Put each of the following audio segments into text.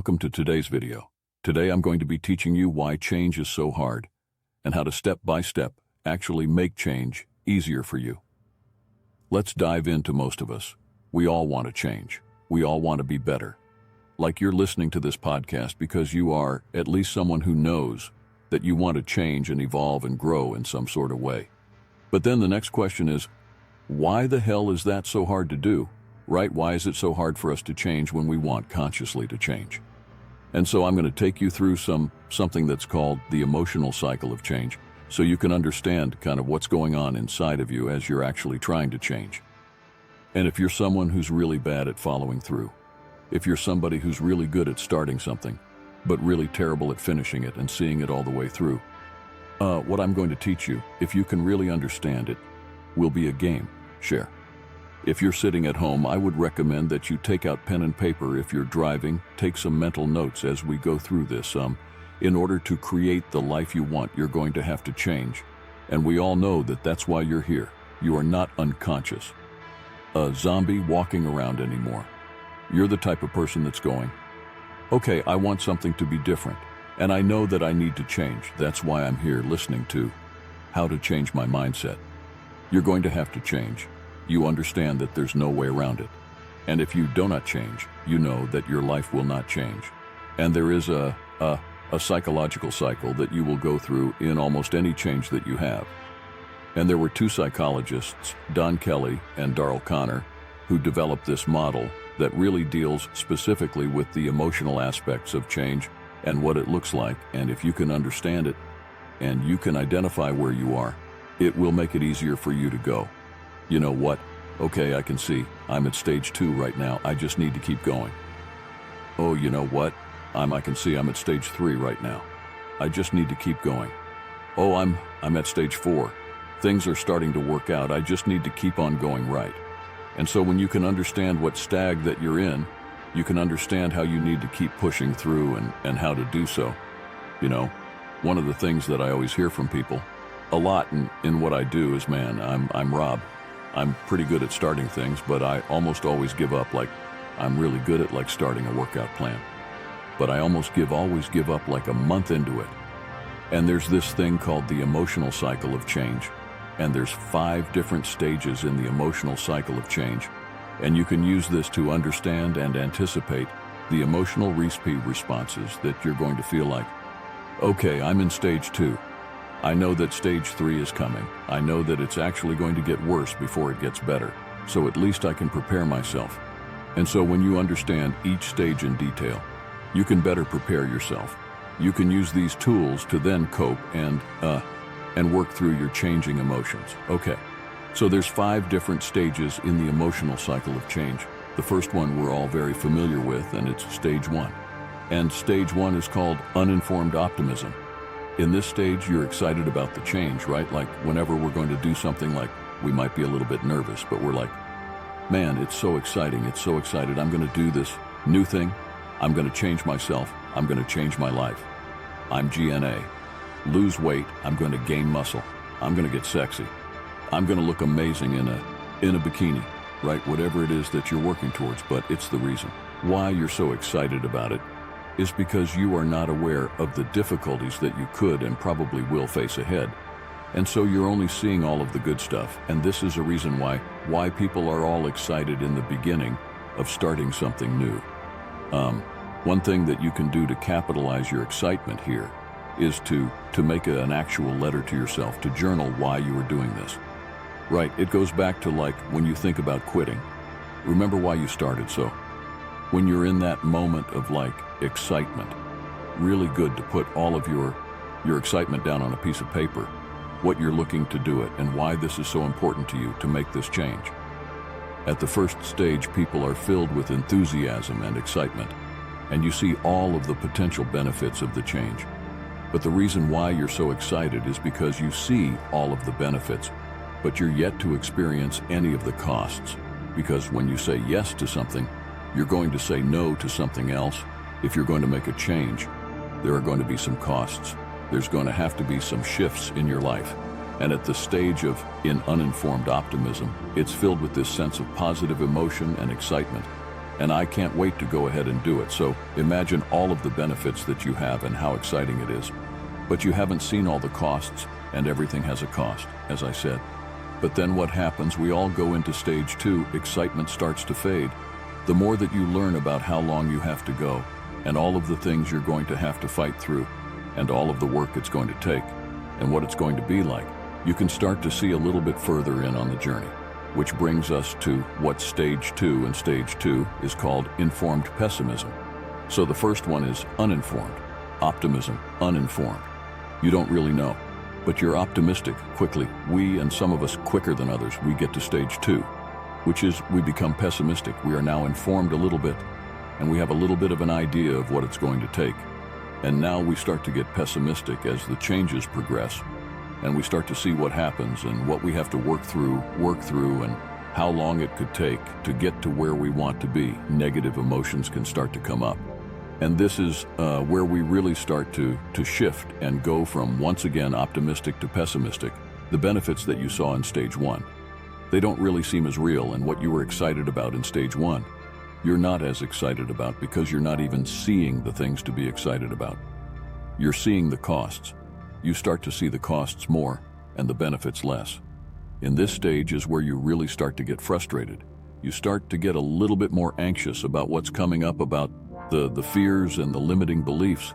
Welcome to today's video. Today I'm going to be teaching you why change is so hard and how to step by step actually make change easier for you. Let's dive into most of us. We all want to change. We all want to be better. Like you're listening to this podcast because you are at least someone who knows that you want to change and evolve and grow in some sort of way. But then the next question is, why the hell is that so hard to do? Right? Why is it so hard for us to change when we want consciously to change? And so I'm going to take you through something that's called the emotional cycle of change, so you can understand kind of what's going on inside of you as you're actually trying to change. And if you're someone who's really bad at following through, if you're somebody who's really good at starting something, but really terrible at finishing it and seeing it all the way through, what I'm going to teach you, if you can really understand it, will be a game share. If you're sitting at home, I would recommend that you take out pen and paper. If you're driving, take some mental notes as we go through this. In order to create the life you want, you're going to have to change. And we all know that that's why you're here. You are not unconscious, a zombie walking around anymore. You're the type of person that's going, okay, I want something to be different, and I know that I need to change. That's why I'm here listening to how to change my mindset. You're going to have to change. You understand that there's no way around it. And if you do not change, you know that your life will not change. And there is a psychological cycle that you will go through in almost any change that you have. And there were two psychologists, Don Kelly and Darrell Conner, who developed this model that really deals specifically with the emotional aspects of change and what it looks like. And if you can understand it and you can identify where you are, it will make it easier for you to go, you know what? Okay, I can see. I'm at stage 2 right now. I just need to keep going. Oh, you know what? I can see I'm at stage 3 right now. I just need to keep going. Oh, I'm at stage 4. Things are starting to work out. I just need to keep on going right. And so when you can understand what stag that you're in, you can understand how you need to keep pushing through and how to do so. You know, one of the things that I always hear from people a lot in what I do is, man, I'm Rob. I'm pretty good at starting things, but I almost always give up. Like, I'm really good at like starting a workout plan, but I always give up like a month into it. And there's this thing called the emotional cycle of change. And there's 5 different stages in the emotional cycle of change. And you can use this to understand and anticipate the emotional responses that you're going to feel like, okay, I'm in stage 2. I know that stage 3 is coming. I know that it's actually going to get worse before it gets better. So at least I can prepare myself. And so when you understand each stage in detail, you can better prepare yourself. You can use these tools to then cope and work through your changing emotions. Okay, so there's 5 different stages in the emotional cycle of change. The first one we're all very familiar with, and it's stage 1. And stage 1 is called uninformed optimism. In this stage, you're excited about the change, right? Like whenever we're going to do something, like we might be a little bit nervous, but we're like, man, it's so exciting. It's so excited. I'm going to do this new thing. I'm going to change myself. I'm going to change my life. I'm GNA. Lose weight. I'm going to gain muscle. I'm going to get sexy. I'm going to look amazing in a bikini, right? Whatever it is that you're working towards, but it's the reason why you're so excited about it is because you are not aware of the difficulties that you could and probably will face ahead. And so you're only seeing all of the good stuff. And this is a reason why people are all excited in the beginning of starting something new. One thing that you can do to capitalize your excitement here is to make an actual letter to yourself, to journal why you are doing this. Right, it goes back to like when you think about quitting. Remember why you started. So when you're in that moment of like excitement, really good to put all of your excitement down on a piece of paper, what you're looking to do it and why this is so important to you to make this change. At the first stage, people are filled with enthusiasm and excitement, and you see all of the potential benefits of the change. But the reason why you're so excited is because you see all of the benefits, but you're yet to experience any of the costs. Because when you say yes to something, you're going to say no to something else. If you're going to make a change, there are going to be some costs. There's going to have to be some shifts in your life. And at the stage of uninformed optimism, it's filled with this sense of positive emotion and excitement. And I can't wait to go ahead and do it. So imagine all of the benefits that you have and how exciting it is. But you haven't seen all the costs, and everything has a cost, as I said. But then what happens? We all go into stage 2, excitement starts to fade. The more that you learn about how long you have to go, and all of the things you're going to have to fight through, and all of the work it's going to take, and what it's going to be like, you can start to see a little bit further in on the journey. Which brings us to what stage 2 and stage 2 is called informed pessimism. So the first one is uninformed, optimism, uninformed. You don't really know, but you're optimistic quickly. We, and some of us quicker than others, we get to stage 2, which is we become pessimistic. We are now informed a little bit, and we have a little bit of an idea of what it's going to take. And now we start to get pessimistic as the changes progress, and we start to see what happens and what we have to work through, and how long it could take to get to where we want to be. Negative emotions can start to come up. And this is where we really start to shift and go from, once again, optimistic to pessimistic. The benefits that you saw in stage 1, they don't really seem as real, and what you were excited about in stage 1, you're not as excited about because you're not even seeing the things to be excited about. You're seeing the costs. You start to see the costs more and the benefits less. In this stage is where you really start to get frustrated. You start to get a little bit more anxious about what's coming up, about the fears and the limiting beliefs.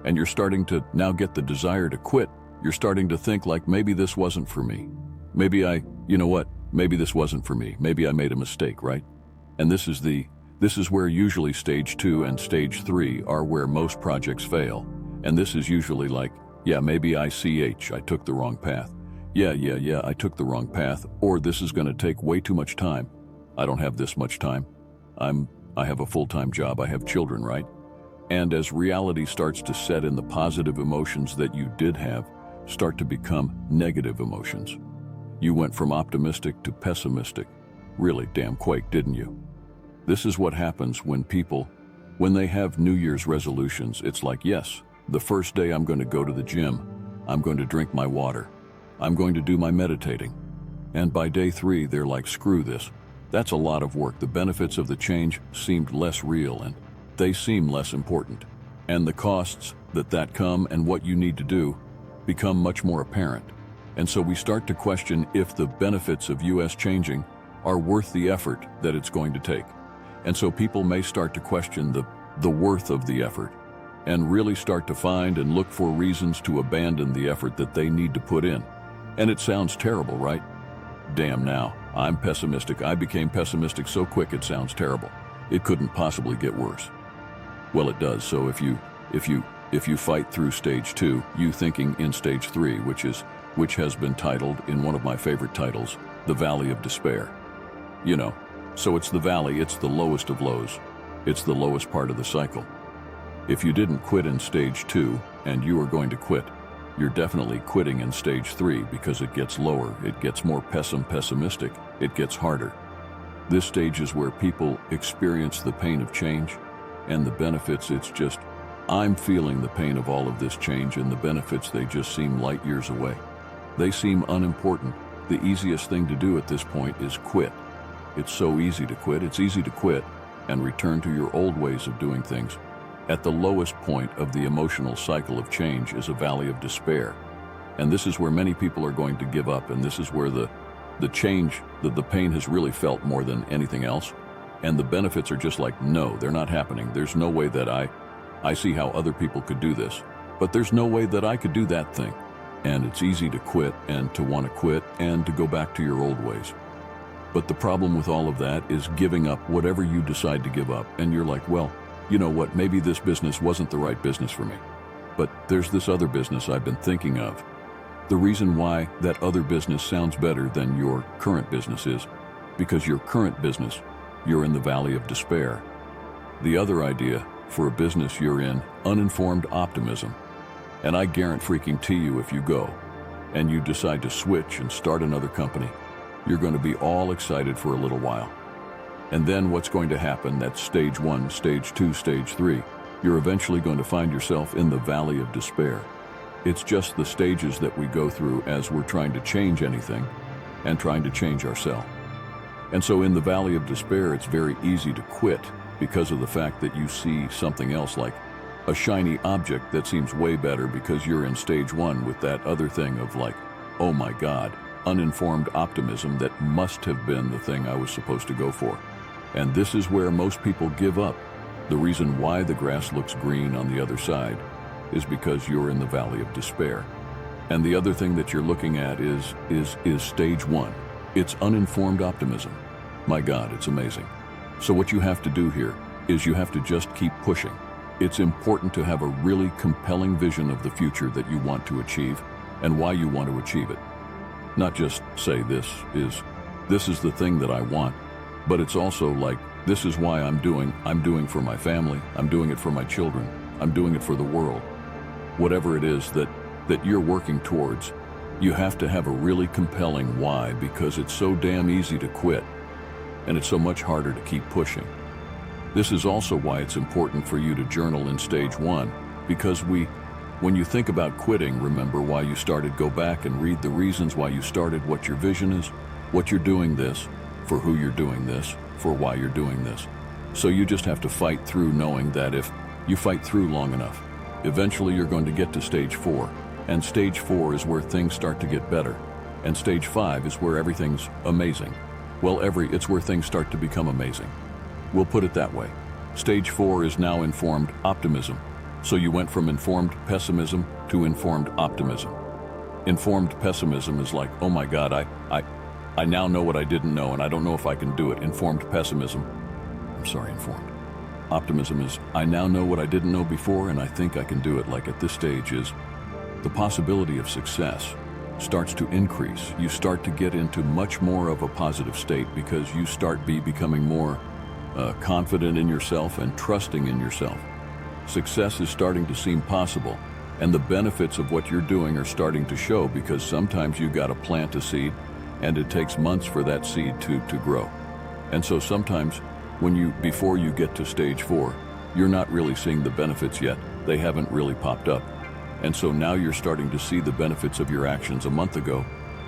And you're starting to now get the desire to quit. You're starting to think like, maybe this wasn't for me. Maybe maybe this wasn't for me. Maybe I made a mistake, right? And this is where usually stage 2 and stage 3 are where most projects fail. And this is usually like, yeah, maybe I took the wrong path. Yeah, I took the wrong path. Or this is going to take way too much time. I don't have this much time. I have a full-time job. I have children, right? And as reality starts to set in, the positive emotions that you did have start to become negative emotions. You went from optimistic to pessimistic. Really damn quick, didn't you? This is what happens when they have New Year's resolutions. It's like, yes, the first day I'm going to go to the gym. I'm going to drink my water. I'm going to do my meditating. And by day 3, they're like, screw this. That's a lot of work. The benefits of the change seemed less real, and they seem less important. And the costs that come and what you need to do become much more apparent. And so we start to question if the benefits of US changing are worth the effort that it's going to take. And so people may start to question the worth of the effort, and really start to find and look for reasons to abandon the effort that they need to put in. And it sounds terrible, right? Damn, now, I'm pessimistic. I became pessimistic so quick it sounds terrible. It couldn't possibly get worse. Well, it does. So if you fight through stage 2, you thinking in stage 3, which has been titled, in one of my favorite titles, The Valley of Despair. You know, so it's the valley, it's the lowest of lows. It's the lowest part of the cycle. If you didn't quit in stage 2 and you are going to quit, you're definitely quitting in stage 3 because it gets lower, it gets more pessimistic, it gets harder. This stage is where people experience the pain of change and the benefits. It's just, I'm feeling the pain of all of this change, and the benefits, they just seem light years away. They seem unimportant. The easiest thing to do at this point is quit. It's so easy to quit. It's easy to quit and return to your old ways of doing things. At the lowest point of the emotional cycle of change is a valley of despair. And this is where many people are going to give up, and this is where the change, the pain has really felt more than anything else. And the benefits are just like, no, they're not happening. There's no way that I see how other people could do this, but there's no way that I could do that thing. And it's easy to quit and to want to quit and to go back to your old ways. But the problem with all of that is giving up whatever you decide to give up. And you're like, well, you know what, maybe this business wasn't the right business for me, but there's this other business I've been thinking of. The reason why that other business sounds better than your current business is because your current business, you're in the valley of despair. The other idea for a business you're in, uninformed optimism. And I guarantee you, if you go and you decide to switch and start another company, you're going to be all excited for a little while. And then what's going to happen, that's stage 1, stage 2, stage 3, you're eventually going to find yourself in the valley of despair. It's just the stages that we go through as we're trying to change anything and trying to change ourselves. And so in the valley of despair, it's very easy to quit because of the fact that you see something else like a shiny object that seems way better because you're in stage 1 with that other thing of like, oh my God, uninformed optimism that must have been the thing I was supposed to go for. And this is where most people give up. The reason why the grass looks green on the other side is because you're in the valley of despair. And the other thing that you're looking at is stage 1. It's uninformed optimism. My God, it's amazing. So what you have to do here is you have to just keep pushing. It's important to have a really compelling vision of the future that you want to achieve and why you want to achieve it. Not just say this is the thing that I want, but it's also like, this is why I'm doing for my family, I'm doing it for my children, I'm doing it for the world. Whatever it is that you're working towards, you have to have a really compelling why, because it's so damn easy to quit, and it's so much harder to keep pushing. This is also why it's important for you to journal in stage 1, because when you think about quitting, remember why you started, go back and read the reasons why you started, what your vision is, what you're doing this, for who you're doing this, for why you're doing this. So you just have to fight through, knowing that if you fight through long enough, eventually you're going to get to stage 4, and stage 4 is where things start to get better, and stage 5 is where everything's amazing. Well, it's where things start to become amazing. We'll put it that way. Stage 4 is now informed optimism. So you went from informed pessimism to informed optimism. Informed pessimism is like, oh my God, I now know what I didn't know, and I don't know if I can do it. Informed optimism is, I now know what I didn't know before, and I think I can do it. Like at this stage is, the possibility of success starts to increase. You start to get into much more of a positive state because you start becoming more confident in yourself and trusting in yourself. Success is starting to seem possible, and the benefits of what you're doing are starting to show, because sometimes you got to plant a seed and it takes months for that seed to grow. And so sometimes before you get to stage 4, you're not really seeing the benefits yet. They haven't really popped up. And so now you're starting to see the benefits of your actions a month ago,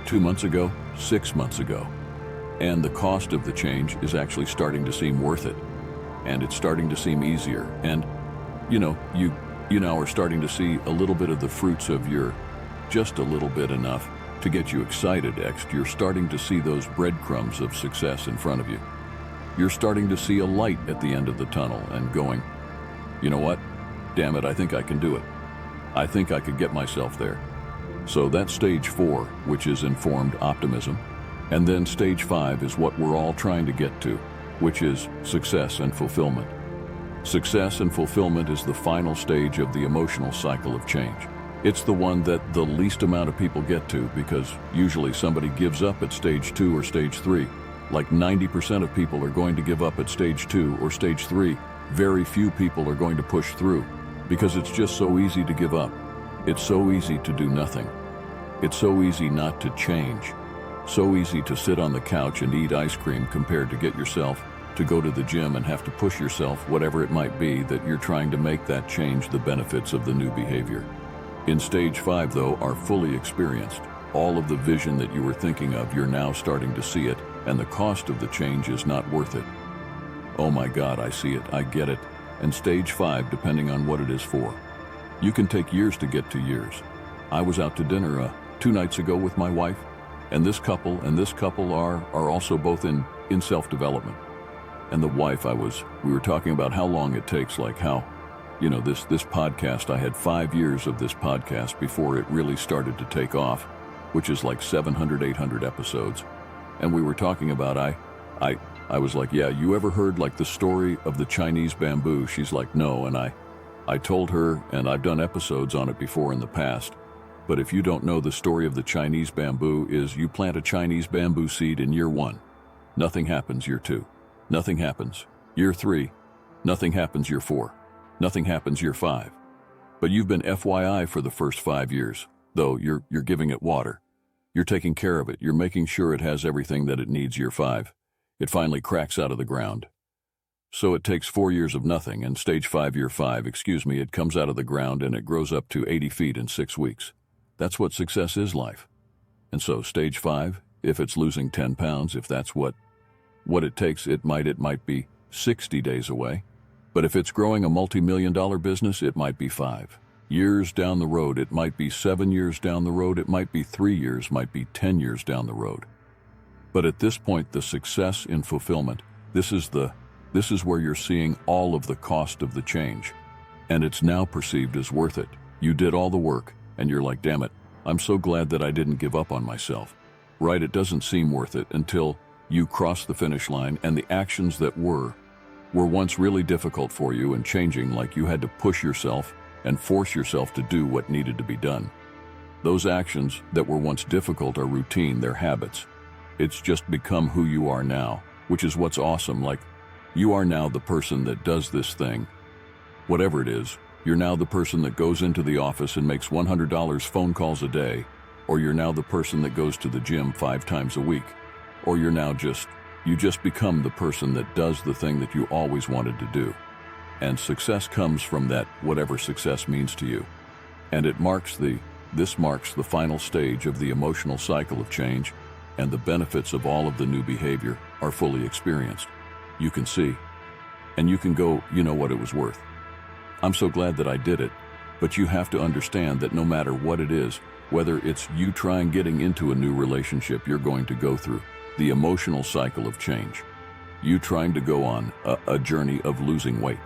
2 months ago, 6 months ago. And the cost of the change is actually starting to seem worth it. And it's starting to seem easier. And you now are starting to see a little bit of the fruits of just a little bit enough to get you excited. You're starting to see those breadcrumbs of success in front of you. You're starting to see a light at the end of the tunnel and going, you know what? Damn it, I think I can do it. I think I could get myself there. So that's stage 4, which is informed optimism. And then stage 5 is what we're all trying to get to, which is success and fulfillment. Success and fulfillment is the final stage of the emotional cycle of change. It's the one that the least amount of people get to, because usually somebody gives up at stage 2 or stage 3. Like 90% of people are going to give up at stage 2 or stage 3. Very few people are going to push through, because it's just so easy to give up. It's so easy to do nothing. It's so easy not to change. So easy to sit on the couch and eat ice cream compared to get yourself to go to the gym and have to push yourself, whatever it might be that you're trying to make that change, the benefits of the new behavior. In stage 5, though, are fully experienced. All of the vision that you were thinking of, you're now starting to see it, and the cost of the change is not worth it. Oh my God, I see it, I get it. And stage 5, depending on what it is for, you can take years to get to years. I was out to dinner 2 nights ago with my wife, and this couple are also both in self-development. And the wife, we were talking about how long it takes, like how, this podcast, I had 5 years of this podcast before it really started to take off, which is like 700, 800 episodes. And we were talking about, I was like, yeah, you ever heard like the story of the Chinese bamboo? She's like, no. And I told her, and I've done episodes on it before in the past, but if you don't know, the story of the Chinese bamboo is you plant a Chinese bamboo seed in year 1. Nothing happens year 2. Nothing happens year 3. Nothing happens year 4. Nothing happens year 5. But you've been FYI for the first 5 years, though you're giving it water. You're taking care of it. You're making sure it has everything that it needs year 5. It finally cracks out of the ground. So it takes 4 years of nothing, and stage 5, year 5, it comes out of the ground and it grows up to 80 feet in 6 weeks. That's what success is, life. And so stage 5, if it's losing 10 pounds, if that's what it takes, it might be 60 days away. But if it's growing a multi-million-dollar business, it might be 5 years down the road, it might be 7 years down the road, it might be 3 years, might be 10 years down the road. But at this point, the success in fulfillment, this is where you're seeing all of the cost of the change. And it's now perceived as worth it. You did all the work, and you're like, damn it, I'm so glad that I didn't give up on myself. Right? It doesn't seem worth it until you cross the finish line and the actions that were once really difficult for you and changing, like you had to push yourself and force yourself to do what needed to be done. Those actions that were once difficult are routine, they're habits. It's just become who you are now, which is what's awesome. Like, you are now the person that does this thing. Whatever it is, you're now the person that goes into the office and makes $100 phone calls a day, or you're now the person that goes to the gym 5 times a week, or you just become the person that does the thing that you always wanted to do. And success comes from that, whatever success means to you. And this marks the final stage of the emotional cycle of change, and the benefits of all of the new behavior are fully experienced. You can see, and you can go, you know what, it was worth. I'm so glad that I did it, but you have to understand that no matter what it is, whether it's you trying getting into a new relationship, you're going to go through the emotional cycle of change. You trying to go on a journey of losing weight.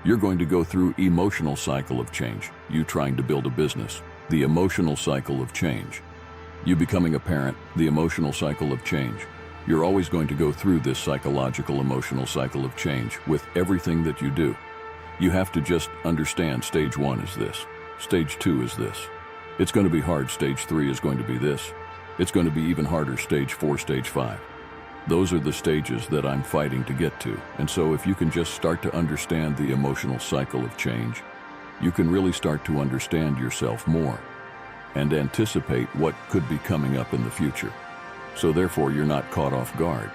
You're going to go through emotional cycle of change. You trying to build a business, the emotional cycle of change. You becoming a parent, the emotional cycle of change. You're always going to go through this psychological emotional cycle of change with everything that you do. You have to just understand stage 1 is this. Stage 2 is this. It's going to be hard. Stage 3 is going to be this. It's going to be even harder. Stage 4, stage 5. Those are the stages that I'm fighting to get to. And so if you can just start to understand the emotional cycle of change, you can really start to understand yourself more and anticipate what could be coming up in the future. So therefore, you're not caught off guard.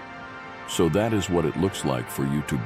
So that is what it looks like for you to